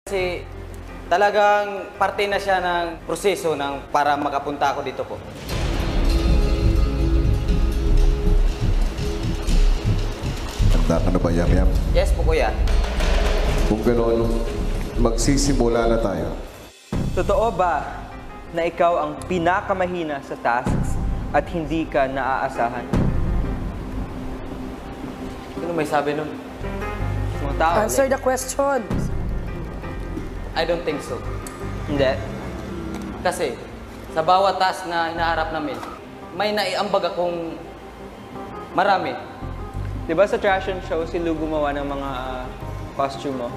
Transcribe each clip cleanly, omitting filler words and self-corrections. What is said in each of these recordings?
Kasi talagang parte na siya ng proseso para makapunta ako dito po. Handa ka na ba, Yam-Yam? Yes po, kuya. Kung gano'n, magsisimula na tayo. Totoo ba na ikaw ang pinakamahina sa tasks at hindi ka naaasahan? Ano may sabi nun? Mga tao. Answer the question. I don't think so. Hindi. Kasi sa bawat task na hinaharap namin, may naiambag akong marami. Diba sa fashion show, si Lou gumawa ng mga costume mo?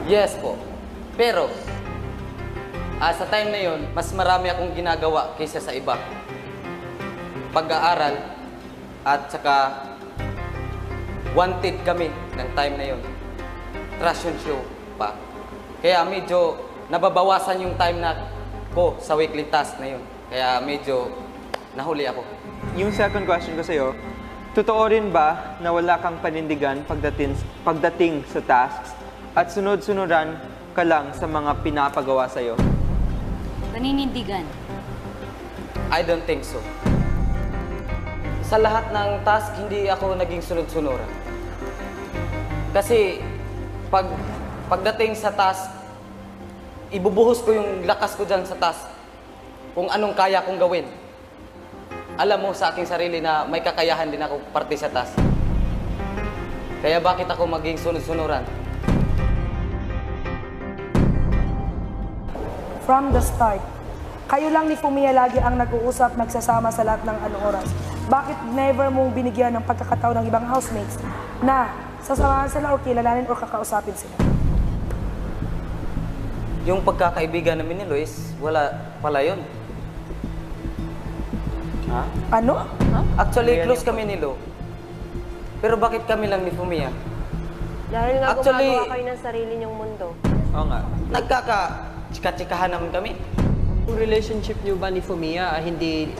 Yes po. Pero, sa time na yon, mas marami akong ginagawa kaysa sa iba. Pag-aaral at saka wanted kami ng time na yon. Fashion show pa. Kaya medyo nababawasan yung time na ko sa weekly task na yun. Kaya medyo nahuli ako. Yung second question ko sa'yo, totoo rin ba na wala kang panindigan pagdating sa tasks at sunod-sunuran ka lang sa mga pinapagawa sa'yo? Paninindigan. I don't think so. Sa lahat ng task, hindi ako naging sunod-sunuran. Kasi pagdating sa task, ibubuhos ko yung lakas ko dyan sa task. Kung anong kaya kong gawin. Alam mo sa aking sarili na may kakayahan din ako parte sa task. Kaya bakit ako maging sunod-sunuran? From the start, kayo lang ni Fumiya lagi ang nag-uusap, nagsasama sa lahat ng oras. Bakit never mong binigyan ng pagkakataon ng ibang housemates na sasamahan sila o kilalanin o kakausapin sila? Yung pagkakaibigan namin ni Luis, wala pala yun. Ha? Ano? Actually, close kami ni Lo. Pero bakit kami lang ni Fumiya? Dahil nga Actually, gumagawa kayo ng sarili niyong mundo. Oo nga. Nagkaka-chika-chikahan naman kami. Yung relationship niyo ba ni Fumiya hindi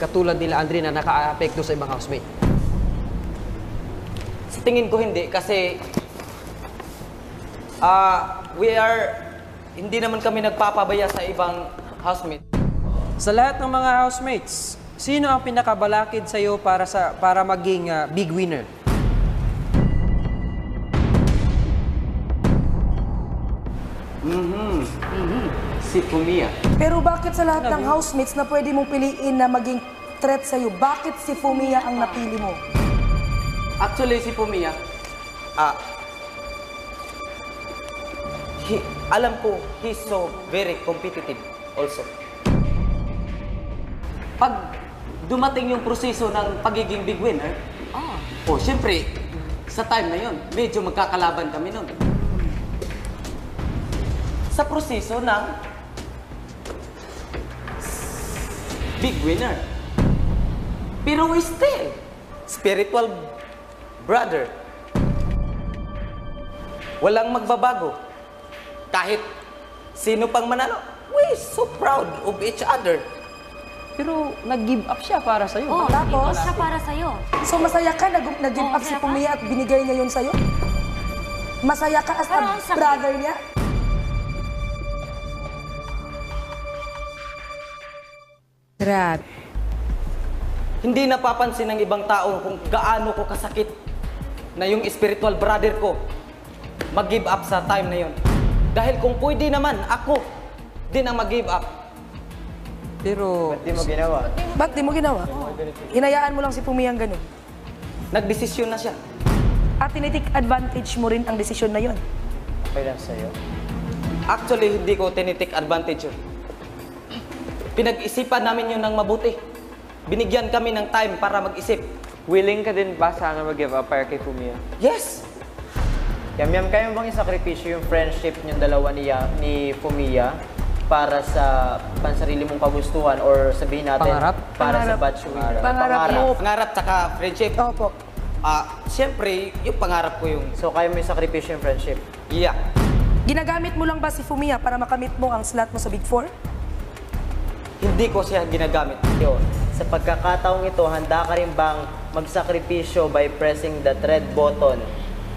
katulad nila Andre na naka-apekto sa ibang housemate? Sa tingin ko hindi kasi hindi naman kami nagpapabaya sa ibang housemate. Sa lahat ng mga housemates, sino ang pinakabalakid sa iyo para maging big winner? Si Fumiya. Pero bakit sa lahat ng housemates na pwede mong piliin na maging threat sa'yo, bakit si Fumiya ang napili mo? Actually, si Fumiya, alam ko, he's so very competitive also. Pag dumating yung proseso ng pagiging big winner, syempre, sa time na yun, medyo magkakalaban kami nun. Sa proseso ng big winner. Pero we still spiritual brother. Walang magbabago. Kahit sino pang manalo, we so proud of each other. Pero nag-give up siya para sa iyo. Oo, Tapos? siya para sa'yo. So masaya ka nag-give up si Fumiya at binigay niya yun sa'yo? Masaya ka as Parang a sakit. brother niya? Grabe. Hindi napapansin ng ibang tao kung gaano ko kasakit na yung spiritual brother ko mag-give up sa time na yun. Dahil kung pwede naman, ako din ang mag-give up. Pero Di mo ginawa. Ba't di mo ginawa? Hinayaan mo lang si Fumiya ang ganun. Nagdesisyon na siya. At tinitik advantage mo rin ang desisyon na yun. Okay lang sa'yo. Actually, hindi ko tinitik advantage yun. Pinag-isipan namin yun ng mabuti. Binigyan kami ng time para mag-isip. Willing ka din ba sana mag-give up para kay Fumiya? Yes! Yam-Yam, kaya mo bang isakripisyo yung friendship niyong dalawa ni Fumiya para sa pansarili mong kagustuhan or sabihin natin Pangarap? para Pangarap. sa batch winner? Pangarap mo. Pangarap tsaka friendship. Opo. Siyempre, yung pangarap ko yung... So kaya mo isakripisyo yung friendship? Yeah. Ginagamit mo lang ba si Fumiya para makamit mo ang slot mo sa Big Four? Hindi ko siya ginagamit. Yun. Sa pagkakataong ito, handa ka rin bang magsakripisyo by pressing the red button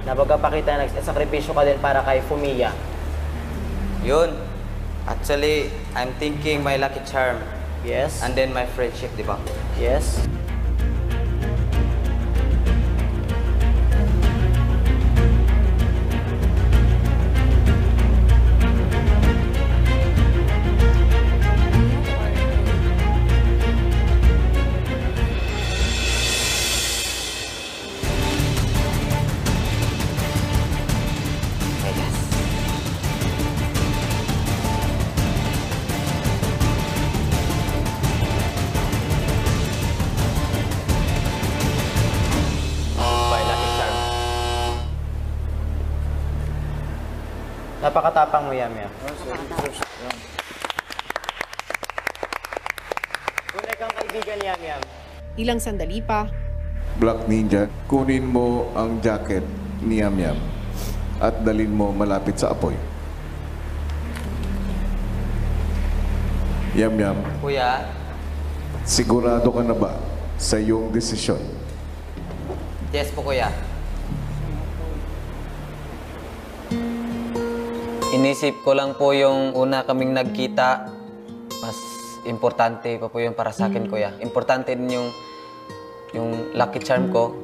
na pagkapakita nagsasakripisyo ka din para kay Fumiya? Yun. Actually, I'm thinking my lucky charm. Yes. And then my friendship, di ba? Yes. My lucky charm. Napakatapang mo, Yam-Yam. Tunay kang kaibigan, Yam-Yam. Ilang sandali pa, Black Ninja, kunin mo ang jacket ni Yam Yam at dalin mo malapit sa apoy. Yam Yam, Kuya, sigurado ka na ba sa iyong desisyon? yes po kuya. Inisip ko lang po yung una kaming nagkita, mas importante pa po yun para sa akin kuya. Importante din yung lucky charm ko,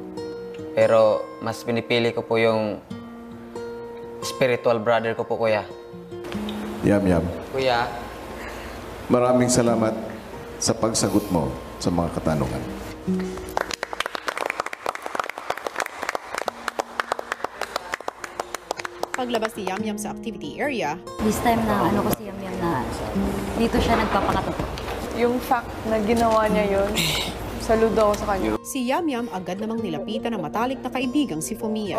pero mas pinipili ko po yung spiritual brother ko po kuya. Yam Yam, Kuya, maraming salamat sa pagsagot mo sa mga katanungan. paglabas ni Yam-Yam sa activity area, This time na ano ko si Yam-Yam na dito siya nagpapakatotoo. Yung fact na ginawa niya yun, saludo ako sa kanya. si Yam-Yam agad namang nilapitan ng matalik na kaibigang si Fumiya.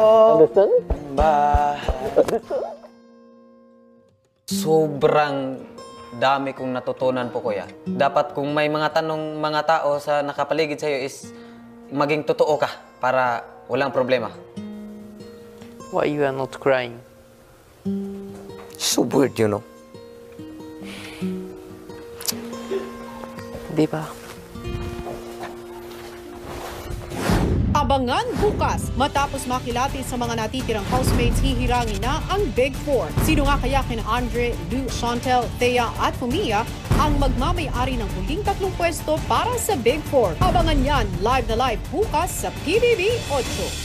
sobrang dami kong natutunan po kuya. Dapat kung may mga tanong mga tao sa nakapaligid sa iyo is maging totoo ka para walang problema. Why you are not crying? So weird, you know. Di ba? Abangan bukas, matapos makilati sa mga natitirang housemates, hihirangin na ang Big Four. Sino nga kaya kina Andre, Lou, Chantel, Thea at Fumiya ang magmamay-ari ng huling 3 pwesto para sa Big Four? Abangan yan live na live bukas sa PBB 8.